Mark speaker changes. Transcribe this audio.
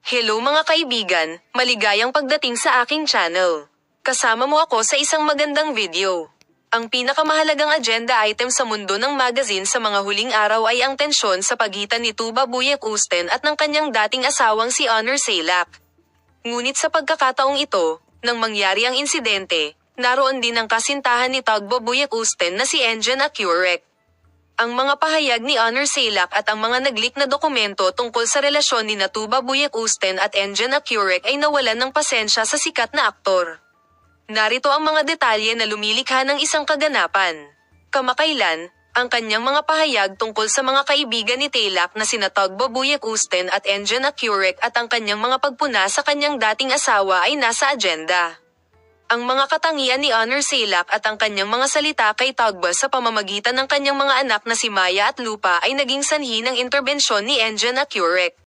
Speaker 1: Hello mga kaibigan, maligayang pagdating sa aking channel. Kasama mo ako sa isang magandang video. Ang pinakamahalagang agenda item sa mundo ng magazine sa mga huling araw ay ang tensyon sa pagitan ni Tuba Büyüküstün at ng kanyang dating asawang si Onur Sailak. Ngunit sa pagkakataong ito, nang mangyari ang insidente, naroon din ang kasintahan ni Tuba Büyüküstün na si Engin Akyurek. Ang mga pahayag ni Onur Sailak at ang mga nag-leak na dokumento tungkol sa relasyon ni Tuba Büyüküstün at Engin Akyurek ay nawalan ng pasensya sa sikat na aktor. Narito ang mga detalye na lumilikha ng isang kaganapan. Kamakailan, ang kanyang mga pahayag tungkol sa mga kaibigan ni Sailak na sina Tuba Büyüküstün at Engin Akyurek at ang kanyang mga pagpuna sa kanyang dating asawa ay nasa agenda. Ang mga katangian ni Onur Sailak at ang kanyang mga salita kay Tuba sa pamamagitan ng kanyang mga anak na si Maya at Lupa ay naging sanhi ng interbensyon ni Engin Akyurek.